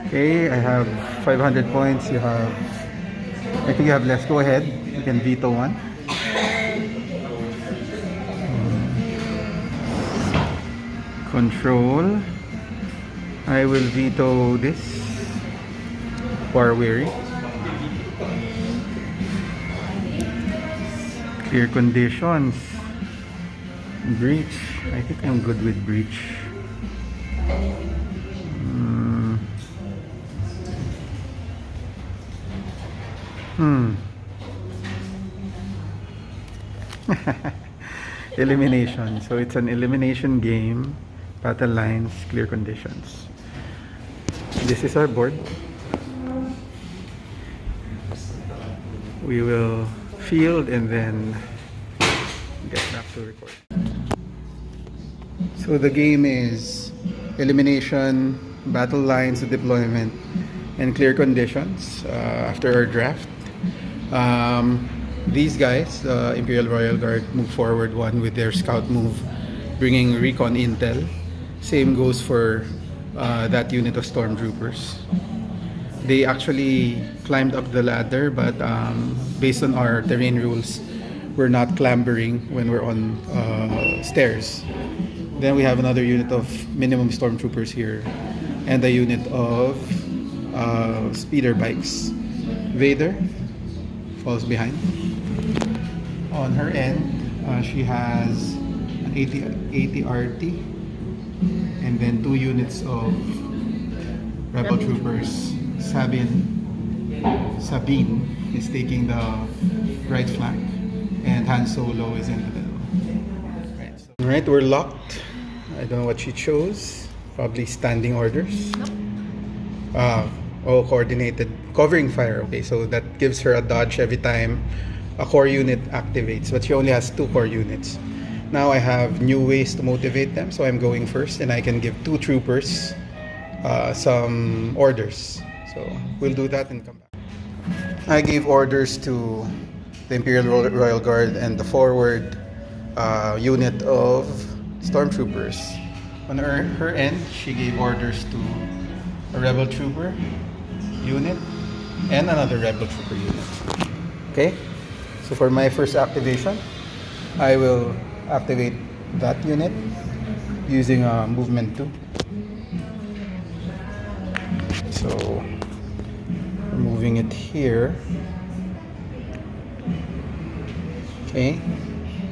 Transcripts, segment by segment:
Okay, I have 500 points. You have, I think you have less. Go ahead. You can veto one. Control. I will veto this. War weary. Clear conditions. Breach. I think I'm good with breach. Elimination. So it's an elimination game. Battle lines, clear conditions. This is our board. We will field and then get back to record. So the game is elimination, battle lines, deployment, and clear conditions after our draft. These guys, the Imperial Royal Guard, move forward one with their scout move, bringing recon intel. Same goes for that unit of stormtroopers. They actually climbed up the ladder, but based on our terrain rules, we're not clambering when we're on stairs. Then we have another unit of minimum stormtroopers here, and a unit of speeder bikes. Vader falls behind. On her end, she has an 80 RT, and then 2 units of Rebel troopers. Sabine is taking the right flank, and Han Solo is in the middle. Right, so, all right, we're locked. I don't know what she chose. Probably standing orders. Oh, coordinated covering fire. Okay, so that gives her a dodge every time a core unit activates, but she only has 2 core units. Now I have new ways to motivate them, so I'm going first, and I can give 2 troopers some orders. So we'll do that and come back. I gave orders to the Imperial Royal Guard and the forward unit of stormtroopers. On her end, she gave orders to a Rebel Trooper unit and another Rebel Trooper unit. Okay? So for my first activation, I will activate that unit using movement 2. So we're moving it here. Okay,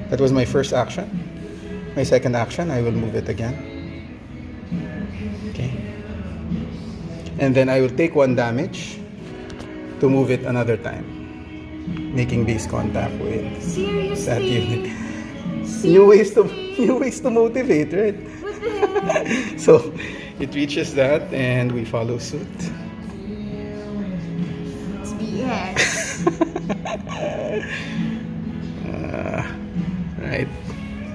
that was my first action. My second action, I will move it again. Okay, and then I will take 1 damage to move it another time, making base contact with that unit. New ways to motivate, right? What the heck? So it reaches that, and we follow suit. It's BS. Right.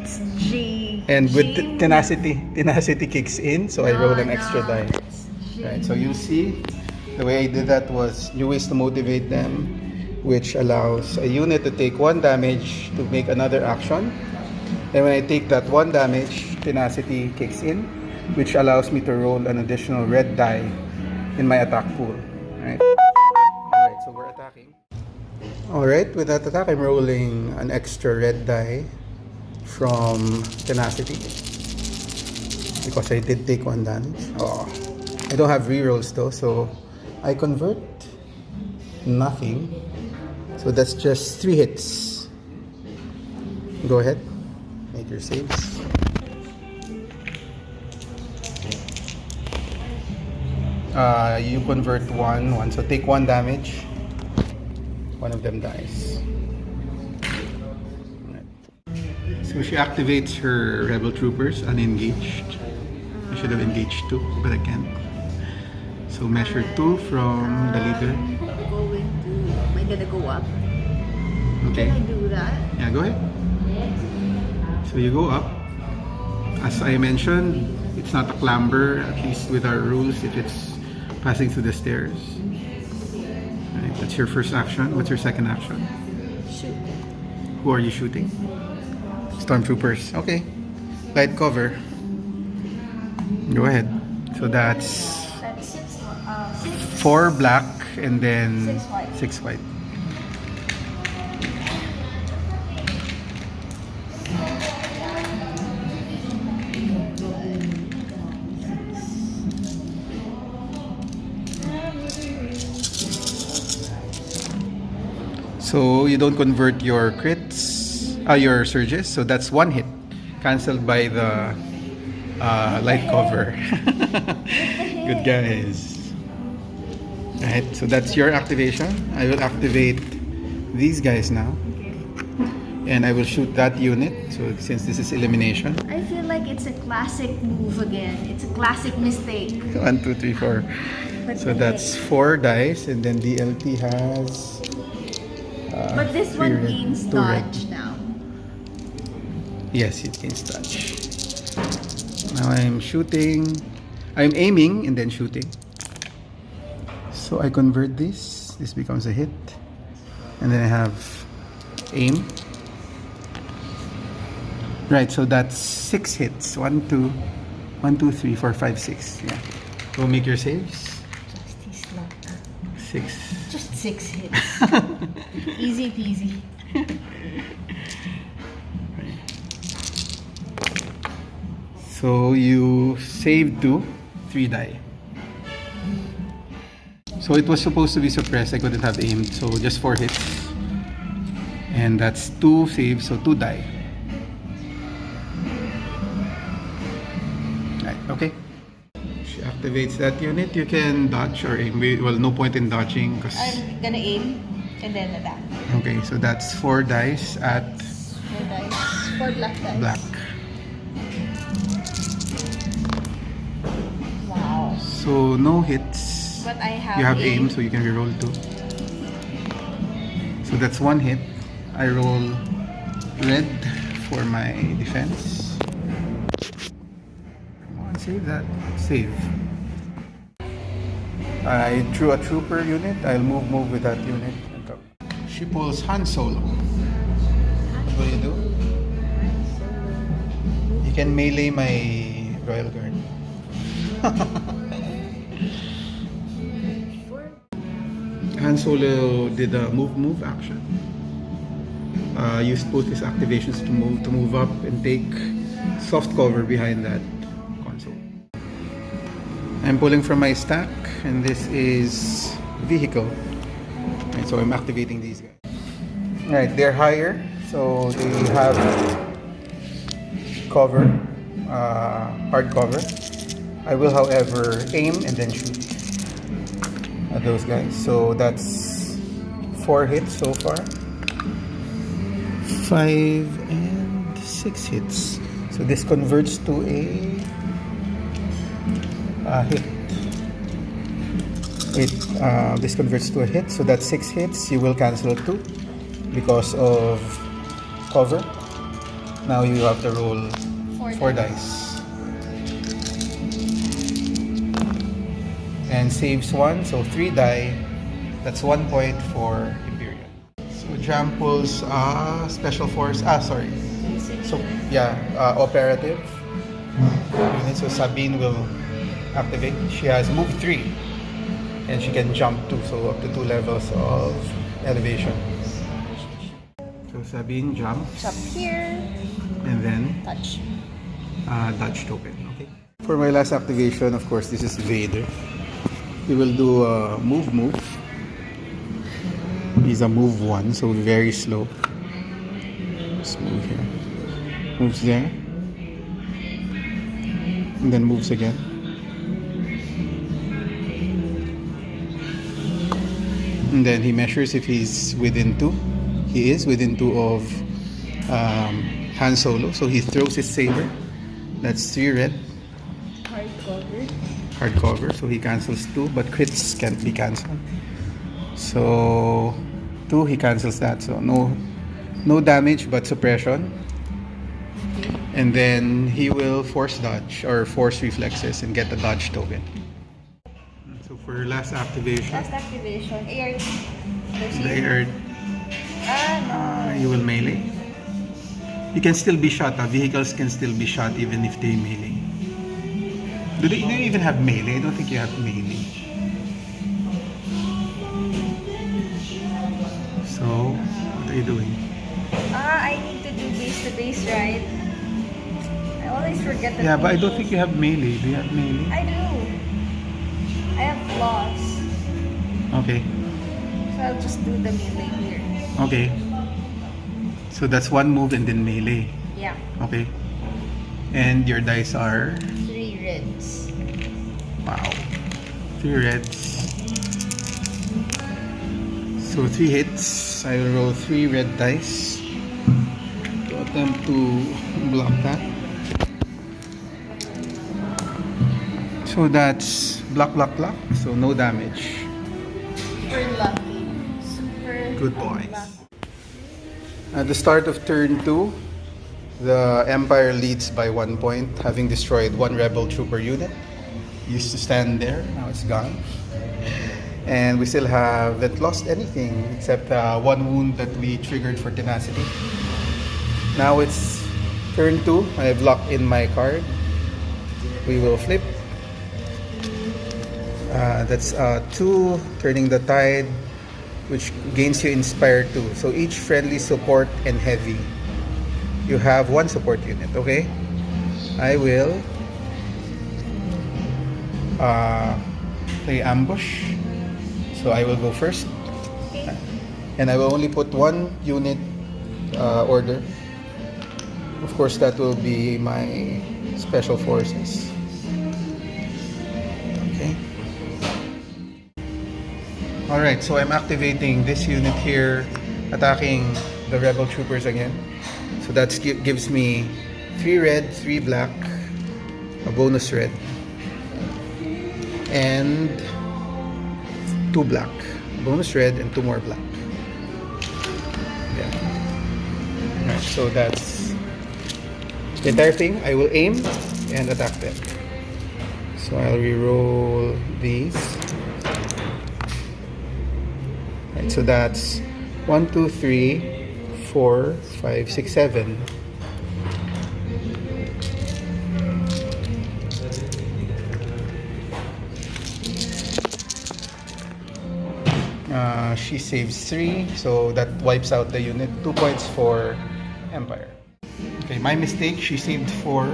It's G. And with G- tenacity kicks in, so I roll an extra die. that's G. Right. So you see, the way I did that was new ways to motivate them, which allows a unit to take 1 damage to make another action. And when I take that 1 damage, tenacity kicks in, which allows me to roll an additional red die in my attack pool. Right. Alright, so we're attacking. Alright, with that attack, I'm rolling an extra red die from tenacity because I did take 1 damage. Oh, I don't have rerolls though, so I convert nothing. So that's just 3 hits. Go ahead, make your saves. You convert 1, so take 1 damage. 1 of them dies. Right. So she activates her Rebel Troopers unengaged. I should have engaged 2, but I can't. So measure 2 from the leader. Am I gonna go up? Okay. Can I do that? Yeah, go ahead. So you go up. As I mentioned, it's not a clamber, at least with our rules, if it's passing through the stairs. Right, that's your first action. What's your second action? Shoot. Who are you shooting? Stormtroopers. Okay. Light cover. Go ahead. So that's 4 black and then 6 white. 6 white. So you don't convert your crits, your surges. So that's 1 hit, cancelled by the light cover. Good guys. Right, so that's your activation. I will activate these guys now, and I will shoot that unit. So since this is elimination, I feel like it's a classic move again. It's a classic mistake. 1, 2, 3, 4. So that's 4 dice, and then DLT has. But this 3 one red, gains 2 red. dodge now. Yes, it gains dodge. Now I'm shooting. I'm aiming and then shooting. So I convert this. This becomes a hit. And then I have aim. Right, so that's 6 hits. 1, 2, 3, 4, 5, 6. Yeah. Go make your saves. Just his luck. 6. Just 6 hits. Easy peasy. So you save 2, 3 die. So it was supposed to be suppressed. I couldn't have aimed. So just 4 hits. And that's 2 saves, so 2 die. Right, okay. She activates that unit. You can dodge or aim. Well, no point in dodging because. I'm gonna aim and then attack. Okay, so that's 4 dice at 4 dice. 4 black dice. black. Wow. So no hits. But I have You have aim, so you can reroll 2. So that's 1 hit. I roll red for my defense. Come on, save that. Save. I drew a trooper unit. I'll move with that unit. She pulls Han Solo. What will you do? You can melee my Royal Guard. Han Solo did a move action. Used both his activations to move up and take soft cover behind that console. I'm pulling from my stack, and this is vehicle. And so I'm activating these guys. Alright, they're higher, so they have cover, hard cover. I will, however, aim and then shoot at those guys. So that's 4 hits so far. 5 and 6 hits. So this converts to a hit. This converts to a hit. So that's 6 hits. You will cancel 2 because of cover. Now you have to roll 4 dice. And saves 1, so 3 die. That's 1 point for Imperial. So Jam pulls Special Force. So yeah, operative unit. So Sabine will activate. She has move 3, and she can jump 2, so up to 2 levels of elevation. So Sabine jumps. Jump here. And then Touch. dodge token. Okay. For my last activation, of course, this is Vader. He will do a move. He's a move 1, so very slow. Just move here. Moves there. And then moves again. And then he measures if he's within 2. He is within 2 of Han Solo. So he throws his saber. That's 3 red. Hard cover, so he cancels 2, but crits can't be cancelled. So 2, he cancels that, so no damage but suppression. And then he will force dodge or force reflexes and get the dodge token. So for last activation, AR. the AR, you will melee. You can still be shot. Vehicles can still be shot even if they melee. Do you even have melee? I don't think you have melee. are you doing? I need to do base to base, right? I always forget that. Yeah, but I don't think you have melee. Do you have melee? I do. I have claws. Okay. So I'll just do the melee here. Okay. So that's one move and then melee. Yeah. Okay. And your dice are? 3 reds. Wow. 3 reds. So 3 hits. I will roll 3 red dice to attempt to block that. So that's block, block, block. So no damage. Super lucky. Super Good boys. lucky. At the start of turn 2, the Empire leads by 1 point, having destroyed 1 Rebel Trooper unit. Used to stand there, now it's gone. And we still haven't lost anything except 1 wound that we triggered for tenacity. Now it's turn 2. I have locked in my card. We will flip. That's 2, turning the tide, which gains you Inspire 2. So each friendly support and heavy, you have 1 support unit, okay? I will play ambush. So I will go first. And I will only put 1 unit order. Of course, that will be my special forces. Okay. Alright, so I'm activating this unit here, attacking the Rebel Troopers again. So that gives me 3 red, 3 black, a bonus red, and 2 black. Bonus red and 2 more black. Yeah. Alright, so that's the entire thing. I will aim and attack them. So I'll re-roll these. Right, so that's 1, 2, 3, 4, 5, 6, 7. She saves 3, so that wipes out the unit. 2 points for Empire. Okay, my mistake. She saved 4,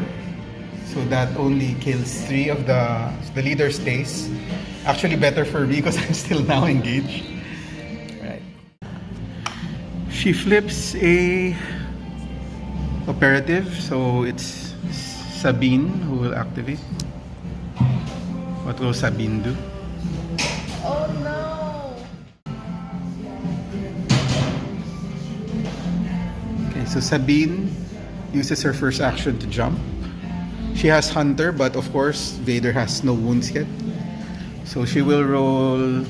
so that only kills 3 of the leader stays. Actually, better for me because I'm still now engaged. Right. She flips a operative, so it's Sabine who will activate. What will Sabine do? Oh no! So Sabine uses her first action to jump. She has Hunter, but of course Vader has no wounds yet. So she will roll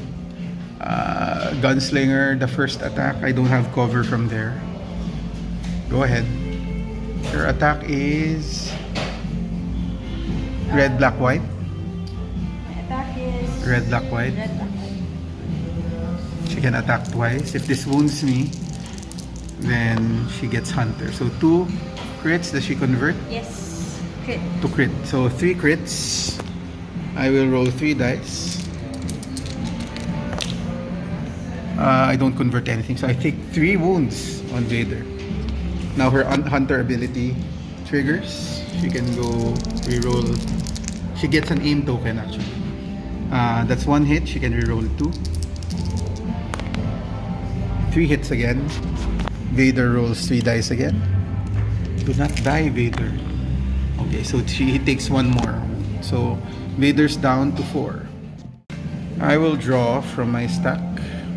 Gunslinger, the first attack. I don't have cover from there. Go ahead. Her attack is red, black, white. My attack is Red, black, white. red, black, white. She can attack twice. If this wounds me, then she gets Hunter. So 2 crits, does she convert? Yes. Crit. To crit. So 3 crits. I will roll 3 dice. I don't convert anything, so I take 3 wounds on Vader. Now her Hunter ability triggers. She can go reroll. She gets an aim token actually. That's 1 hit. She can reroll 2. 3 hits again. Vader rolls 3 dice again. Do not die, Vader. Okay, so he takes 1 more. So Vader's down to 4. I will draw from my stack,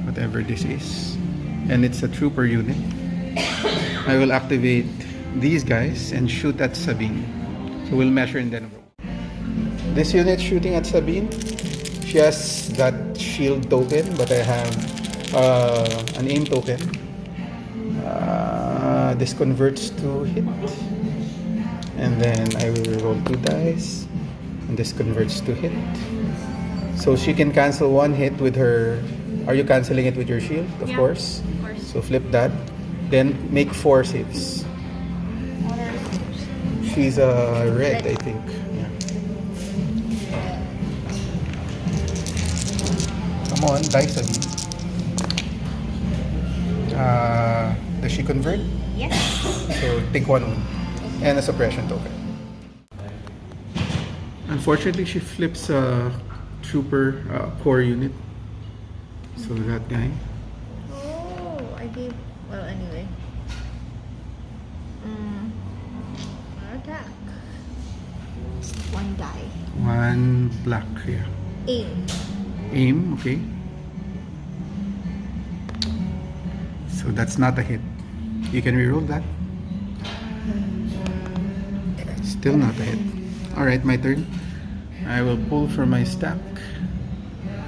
whatever this is, and it's a trooper unit. I will activate these guys and shoot at Sabine. So we'll measure and then roll. This unit shooting at Sabine, she has that shield token, but I have an aim token. This converts to hit, and then I will roll 2 dice, and this converts to hit. So she can cancel 1 hit with her. Are you canceling it with your shield? Of course. Of course. So flip that, then make 4 saves. What are those? She's a red, I think. Yeah. Come on, dice again. Does she convert? Yes. So take one wound and a suppression token. Unfortunately, she flips a trooper core unit. So that guy. Oh, I gave. Well, anyway. Attack. One die. One black, yeah. Aim. Aim, okay. So that's not a hit. You can reroll that. Still not a hit. Alright, my turn. I will pull from my stack.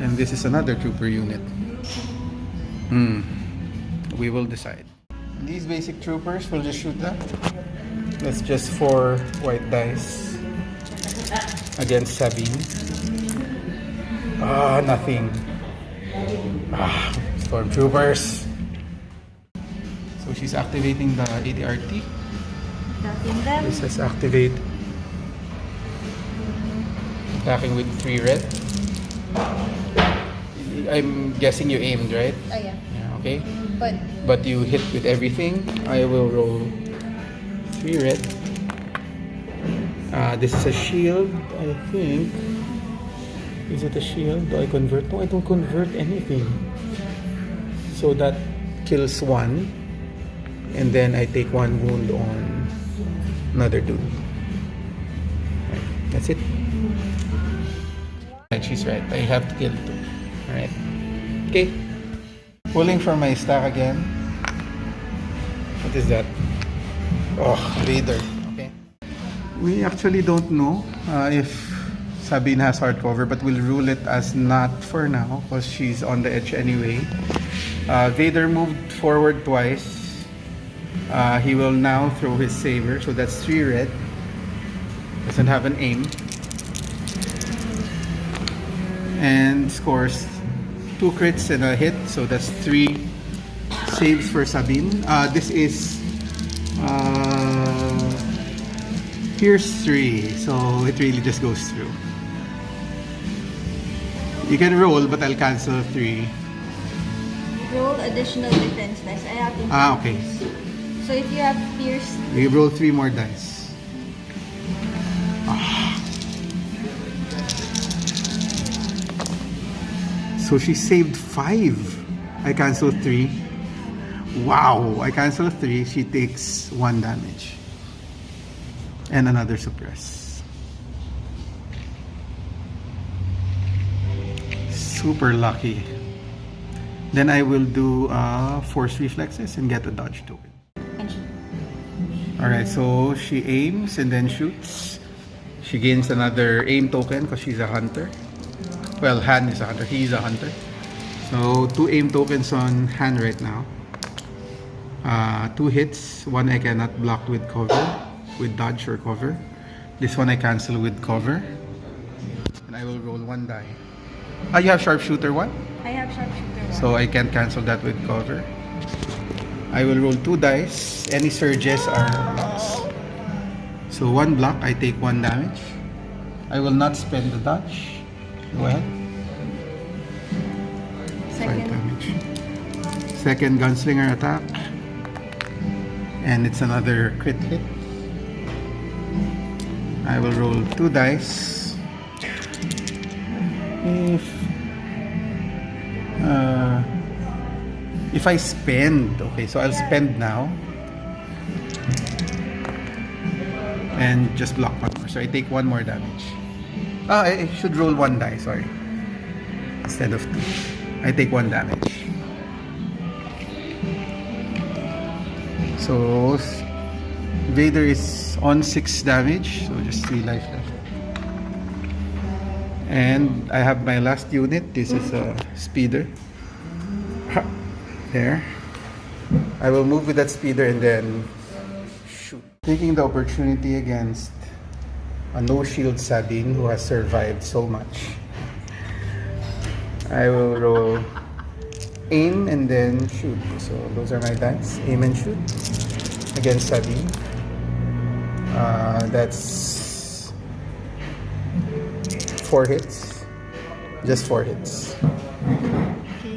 And this is another trooper unit. We will decide. These basic troopers will just shoot that. That's just 4 white dice against Sabine. Nothing. Stormtroopers. So she's activating the ATRT. Attacking them. This says activate. Attacking with 3 red. I'm guessing you aimed, right? Oh, yeah. Yeah, okay. But You hit with everything. I will roll 3 red. This is a shield, I think. Is it a shield? Do I convert? No, I don't convert anything. So that kills 1. And then I take 1 wound on another dude. Right, that's it. Right, she's right. I have to kill 2. Alright. Okay. Pulling from my stack again. What is that? Oh, Vader. Okay. We actually don't know if Sabine has hardcover, but we'll rule it as not for now because she's on the edge anyway. Vader moved forward twice. He will now throw his Saber, so that's 3 red. Doesn't have an aim. And scores 2 crits and a hit, so that's 3 saves for Sabine. This is Pierce 3, so it really just goes through. You can roll, but I'll cancel 3. roll additional defense dice. I have to. Okay. So if you have pierce, We roll 3 more dice. So she saved 5. I cancel 3. Wow, I cancel 3. She takes 1 damage. And another suppress. Super lucky. Then I will do force reflexes and get a dodge token. and shoot. Alright, so she aims and then shoots. She gains another aim token because she's a hunter. Well, Han is a hunter. He's a hunter. So 2 aim tokens on Han right now. 2 hits. 1 I cannot block with cover, with dodge or cover. This one I cancel with cover. And I will roll 1 die. You have sharpshooter 1? I have sharpshooter 1. So I can't cancel that with cover. I will roll 2 dice. Any surges are blocks. So 1 block, I take 1 damage. I will not spend the dodge. Go ahead. 5 damage. Second gunslinger attack. And it's another crit hit. I will roll 2 dice. If I spend, okay, so I'll spend now. And just block 1 more. So I take 1 more damage. I should roll 1 die, sorry. Instead of 2. I take 1 damage. So Vader is on 6 damage, so just 3 life left. And I have my last unit. This is a speeder. There. I will move with that speeder and then shoot. Taking the opportunity against a no-shield Sabine who has survived so much. I will roll aim and then shoot. So those are my dice. Aim and shoot against Sabine. That's 4 hits. Just 4 hits. Okay.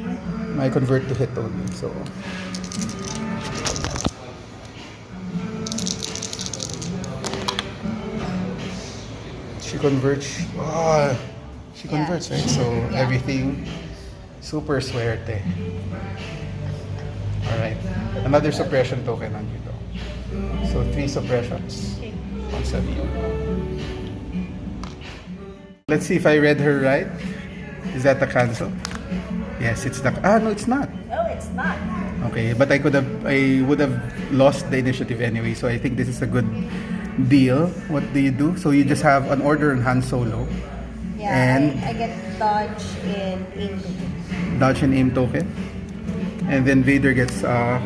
I convert to hit only. So She converts. Oh, she converts, right? So everything super swerte. Alright. Another suppression token on you though. So 3 suppressions on Sabine. Let's see if I read her right. Is that the cancel? Yes, it's the... no, it's not. No, it's not. Okay, but I would have lost the initiative anyway, so I think this is a good deal. What do you do? So you just have an order on Han Solo. Yeah, and I get dodge and aim token. Dodge and aim token. And then Vader gets a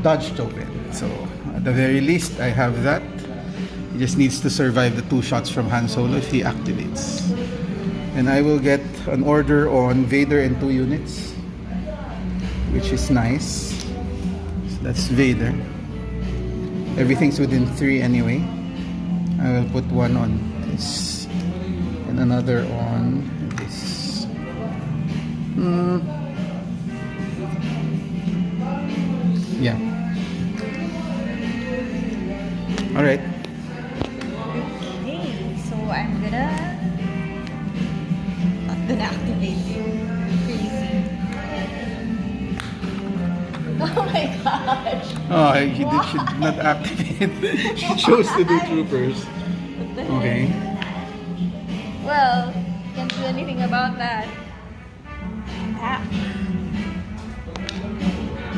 dodge token. So at the very least, I have that. He just needs to survive the 2 shots from Han Solo if he activates. And I will get an order on Vader and 2 units, which is nice. So that's Vader. Everything's within 3 anyway. I will put one on this and another on this. Yeah. Alright. Okay, so I'm not gonna activate you. Crazy. Oh my gosh. Oh, she did not activate. She chose to do troopers. What the Okay. heck? Well, can't do anything about that. Ah.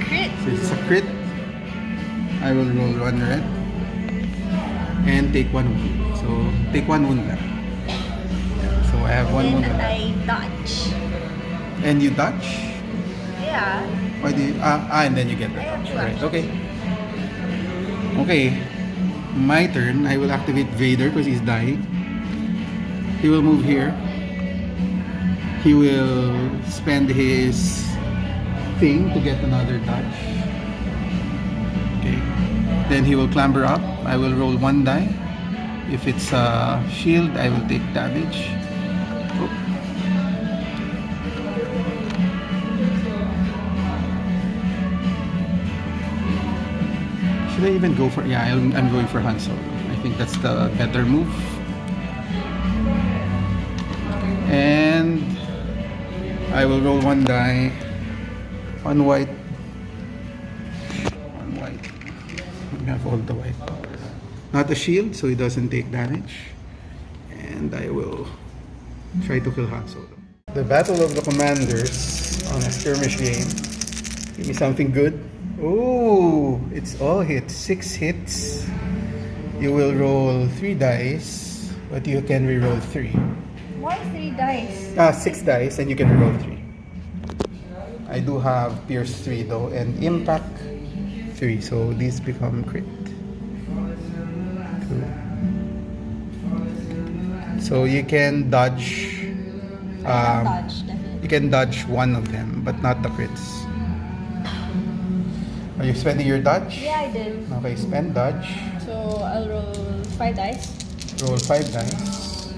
Crit. So it's a crit. I will roll 1 red. And take 1 wound. So take 1 wound lang. So I have 1 wound. Then I dodge. And you dodge? Yeah. Why do you, and then you get the dodge. Alright, okay. Okay. My turn. I will activate Vader because he's dying. He will move here. He will spend his thing to get another dodge. Okay. Then he will clamber up. I will roll 1 die. If it's a shield, I will take damage. Oh. Should I even go for... Yeah, I'm going for Han Solo. I think that's the better move. And I will roll 1 die. 1 white. 1 white. I have all the white. Not a shield, so he doesn't take damage. And I will try to kill Han Solo. The Battle of the Commanders on a skirmish game. Give me something good. Oh, it's all hits. 6 hits. You will roll 3 dice, but you can reroll 3. Why 3 dice? 6 dice, and you can reroll 3. I do have Pierce 3 though, and Impact 3, so these become crit. Cool. So you can dodge. Dodge, definitely. You can dodge 1 of them, but not the crits. Are you spending your dodge? Yeah, I did. Okay, spend dodge. So I'll roll 5 dice. Roll 5 dice.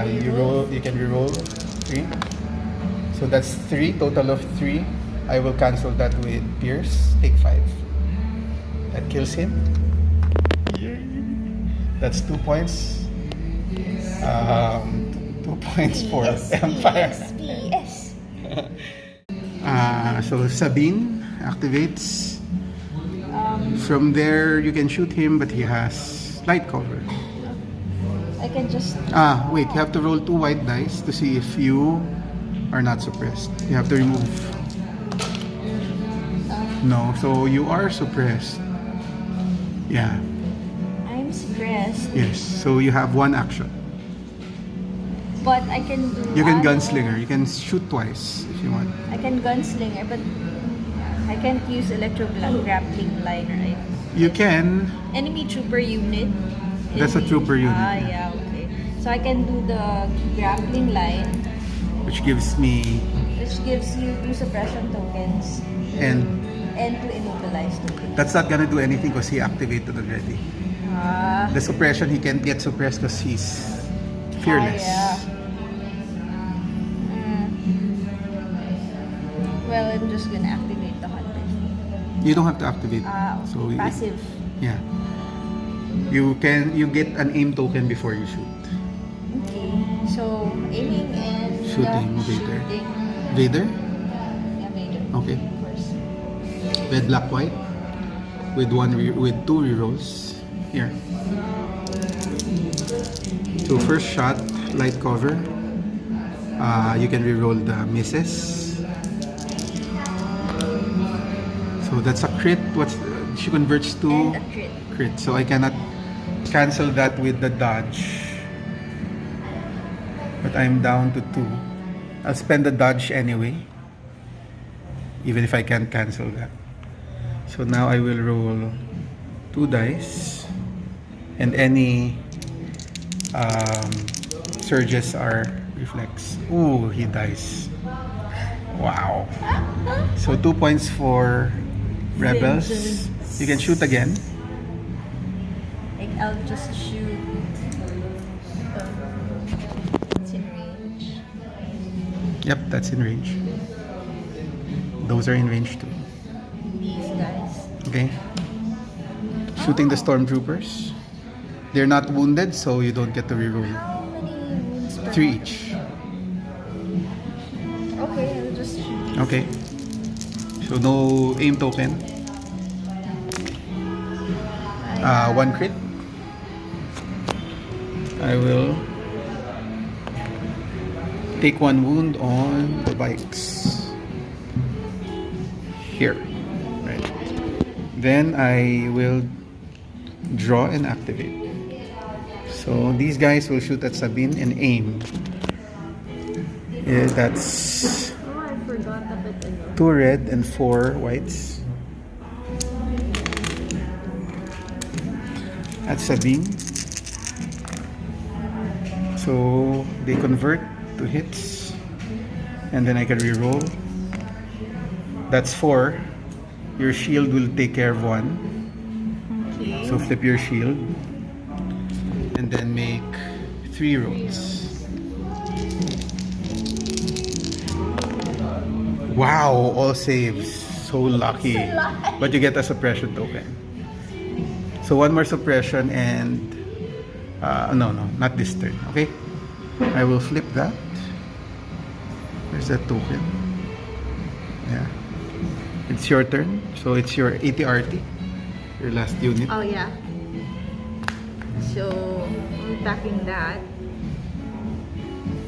You can reroll 3. So that's 3, total of 3. I will cancel that with Pierce. Take 5. That kills him. That's 2 points. 2 points for Empire. PS. So Sabine activates. From there, you can shoot him, but he has light cover. I can just... Wait, you have to roll 2 white dice to see if you are not suppressed. You have to remove... No, so you are suppressed. Yeah. I'm suppressed. Yes, so you have 1 action. But I can do... You can gunslinger. You can shoot twice if you want. I can gunslinger, but I can't use grappling line, right? You can. Enemy trooper unit. That's a trooper unit. Yeah, okay. So I can do the grappling line, Which gives me... which gives you 2 suppression tokens And 2 immobilize tokens. that's not gonna do anything because he activated already. The suppression, he can't get suppressed because he's fearless. Yeah. Well, I'm just gonna activate the hunter. You don't have to activate. So passive. Yeah. You get an aim token before you shoot. Okay. So aiming and Shooting Vader. shooting. Vader? Yeah, Vader. Okay. Of course. With black white. With two rerolls. Here. So first shot, light cover. You can reroll the misses. So that's a crit. She converts to And a crit. crit. So I cannot cancel that with the dodge. But I'm down to 2. I'll spend the dodge anyway. Even if I can't cancel that. So now I will roll 2 dice. And any surges are reflex. Ooh, he dies. Wow. So 2 points for rebels. Vengeance. You can shoot again. Like I'll just shoot. It's in range. Yep, that's in range. Those are in range too. These guys. Okay. Shooting the stormtroopers. They're not wounded, so you don't get to reroll. How many wounds per 3 one? each. Okay, I'll just shoot. Okay. So no aim token. 1 crit. I will take 1 wound on the bikes. Here. Right. Then I will draw and activate. So these guys will shoot at Sabine and aim. Yeah, that's Oh, I forgot a bit ago. 2 red and 4 whites. At Sabine. So they convert to hits. And then I can reroll. That's 4. Your shield will take care of 1. Okay. So flip your shield. And then make 3 rolls. Wow, all saves. So lucky. But you get a suppression token. So 1 more suppression and no, not this turn. Okay? I will flip that. Where's that token? Yeah. It's your turn. So it's your ATRT. Your last unit. Oh yeah. So I'm attacking that.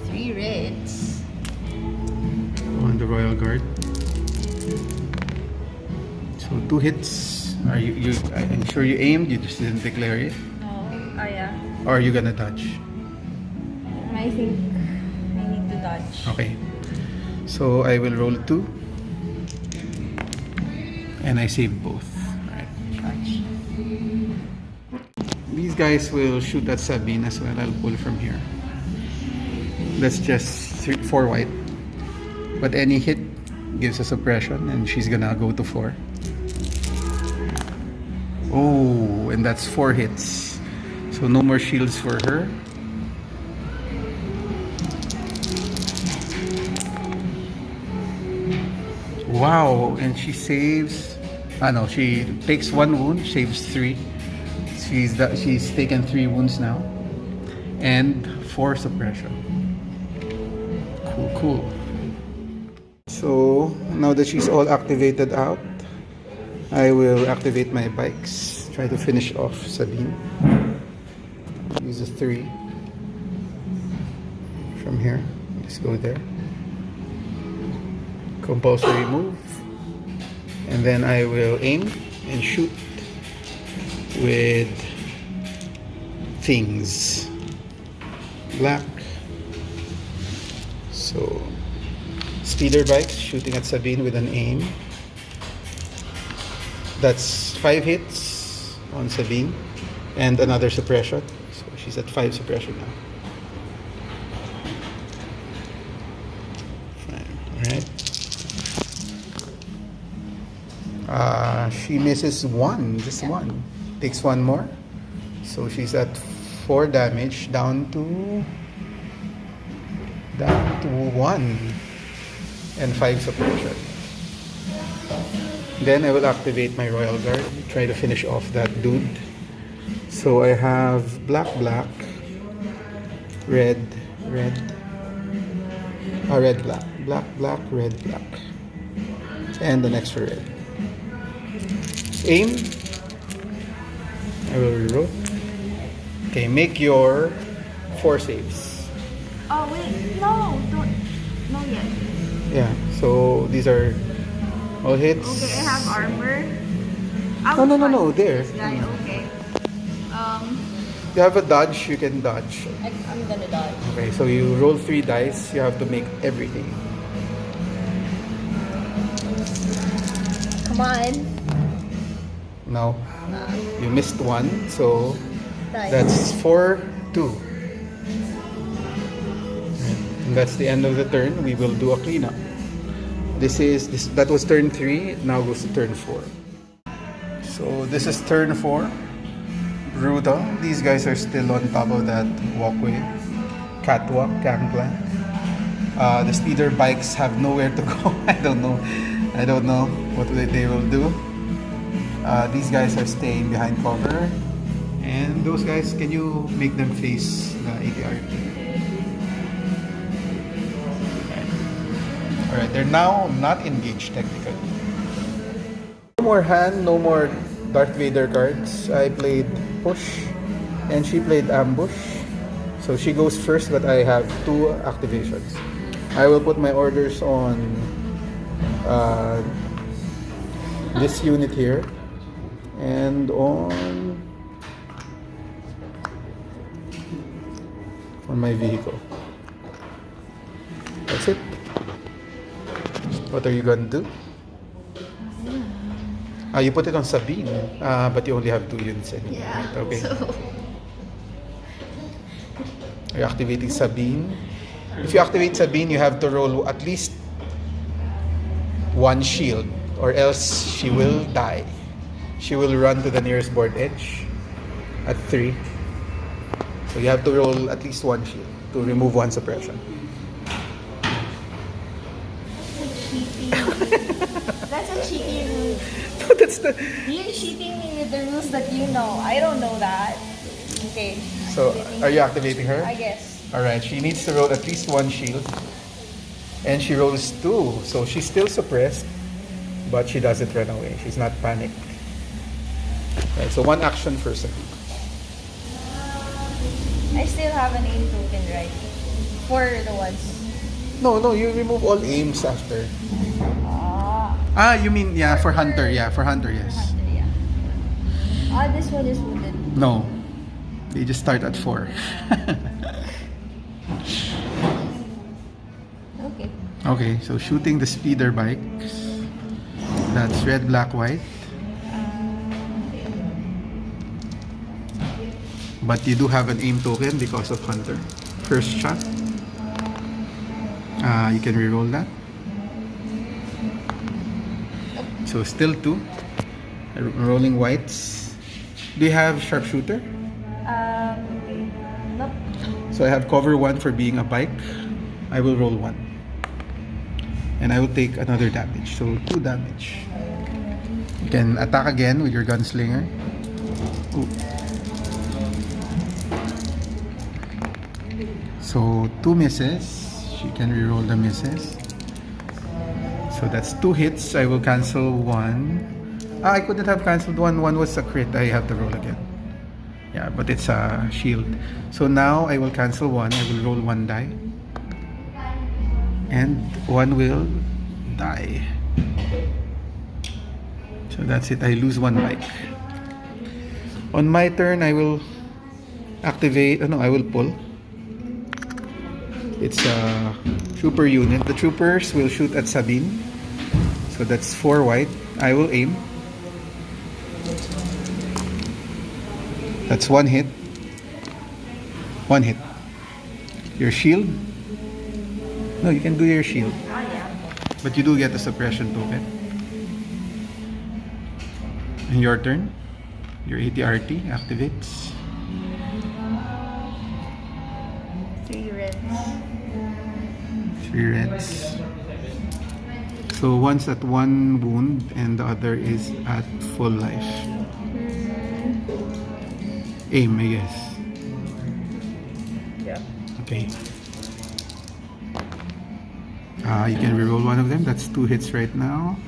3 reds. On the Royal Guard. So 2 hits. I'm sure you aimed, you just didn't declare it. No. Oh yeah. Or are you gonna dodge? I think I need to dodge. Okay. So I will roll 2. And I save both. Right. Dodge. These guys will shoot at Sabine as well. I'll pull from here. That's just 4 white. But any hit gives a suppression and she's gonna go to 4. Oh, and that's 4 hits. So no more shields for her. Wow, and she saves. No, she takes 1 wound, saves 3. She's taken 3 wounds now, and 4 suppression. Cool. So now that she's all activated out, I will activate my bikes. Try to finish off Sabine. Use a 3 from here. Just go there. Compulsory move. And then I will aim and shoot with things. Black. So speeder bikes shooting at Sabine with an aim. That's 5 hits on Sabine and another suppression. So she's at 5 suppression now. Alright. She misses 1, just 1. Takes 1 more. So she's at 4 damage, down to 1 and 5 suppression. Then I will activate my Royal Guard, try to finish off that dude. So I have black, black, red, red, red, black, black, black, red, black, and an extra red. Aim. I will reroll. Okay, make your 4 saves. Oh wait, no, don't, no yet. Yeah, so these are all hits. Okay, I have armor. No, there. This guy, okay. You have a dodge, you can dodge. I'm gonna dodge. Okay, so you roll 3 dice, you have to make everything. Come on. No, you missed 1, so Dice. that's 4, 2. And that's the end of the turn. We will do a cleanup. That was turn 3, it now goes to turn 4. So this is turn 4. Brutal. These guys are still on top of that walkway. Catwalk, gangplank. The speeder bikes have nowhere to go. I don't know what they will do. These guys are staying behind cover. And those guys, can you make them face the ATRT? Alright, they're now not engaged technically. No more hand, no more Darth Vader cards. I played push and she played ambush. So she goes first, but I have 2 activations. I will put my orders on this unit here and on my vehicle. That's it. What are you gonna do? You put it on Sabine, but you only have 2 units anyway. Yeah. Right? Okay. So. Are you activating Sabine? If you activate Sabine, you have to roll at least 1 shield, or else she will die. She will run to the nearest board edge at 3. So you have to roll at least 1 shield to remove 1 suppression. That's a cheating move. That's the. You're cheating me with the rules that you know. I don't know that. Okay. So are you activating her? I guess. Alright, she needs to roll at least 1 shield. And she rolls 2. So she's still suppressed, but she doesn't run away. She's not panicked. Right, so 1 action for Sabine. I still have an aim token, right? For the ones. No, you remove all aims after. Ah. You mean, yeah, for Hunter. Yeah, for Hunter, yes. Yeah. This one is wounded. No. They just start at 4. Okay. Okay, so shooting the speeder bikes. That's red, black, white. But you do have an aim token because of Hunter. First shot. You can reroll that. So still 2. Rolling whites. Do you have sharpshooter? Nope. So I have cover 1 for being a bike. I will roll 1. And I will take another damage. So 2 damage. You can attack again with your gunslinger. Ooh. So 2 misses. She can reroll the misses. So that's 2 hits. I will cancel 1. I couldn't have cancelled 1. 1 was a crit. I have to roll again. Yeah, but it's a shield. So now I will cancel 1. I will roll 1 die. And 1 will die. So that's it. I lose 1 bike. On my turn, I will activate. I will pull. It's a trooper unit. The troopers will shoot at Sabine. So that's 4 white. I will aim. That's 1 hit. 1 hit. Your shield? No, you can do your shield. Oh, yeah. But you do get a suppression token. In your turn, your ATRT activates. 3 reds. 3 reds. So one's at 1 wound and the other is at full life. Aim, I guess. Yeah. Okay. You can reroll one of them. That's 2 hits right now.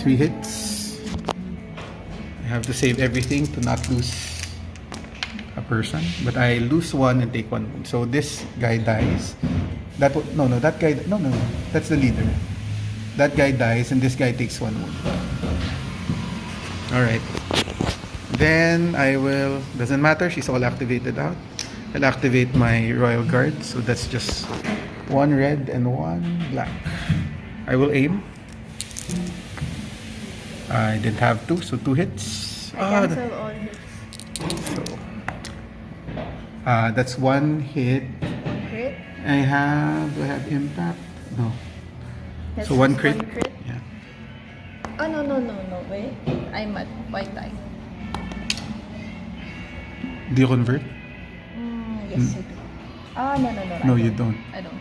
3 hits. I have to save everything to not lose a person, but I lose 1 and take 1 wound. So this guy dies. That guy. No. That's the leader. That guy dies, and this guy takes 1 wound. All right. Then I will. Doesn't matter. She's all activated out. I'll activate my Royal Guard. So that's just 1 red and 1 black. I will aim. I didn't have to, so 2 hits. I cancel all hits. So that's 1 hit. Crit? Do I have impact? No. That's So 1 just crit? 1 crit? Yeah. Oh, no. Wait. I'm at white die. Do you convert? Yes, I do. Oh, no. No, you don't. I don't.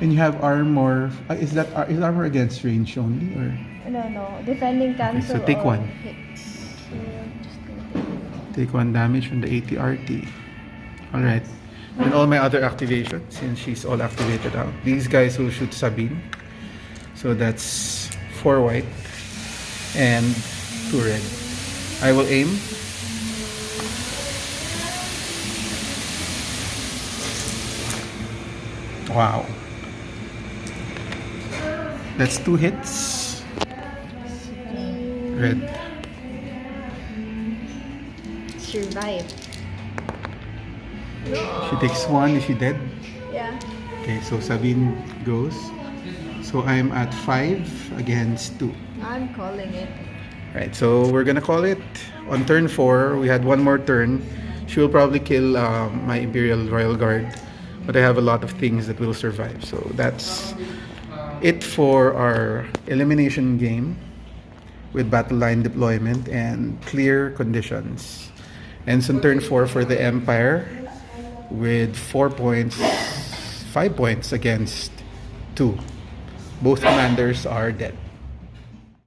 And you have armor. Is armor against range only, or? No. Defending cancel so take all 1. hits. So, just gonna Take 1 damage from the 80 RT. Alright. And all my other activations, since she's all activated out. These guys will shoot Sabine. So that's 4 white and 2 red. I will aim. Wow. That's 2 hits. Red. survive. She takes 1. Is she dead? Yeah. Okay, so Sabine goes. So I'm at 5 against 2. I'm calling it. Right, so we're gonna call it. On turn 4, we had 1 more turn. She will probably kill my Imperial Royal Guard, but I have a lot of things that will survive. So that's it for our elimination game with Battleline deployment and clear conditions. Ends on turn 4 for the Empire with 4 points, 5 points against 2. Both commanders are dead.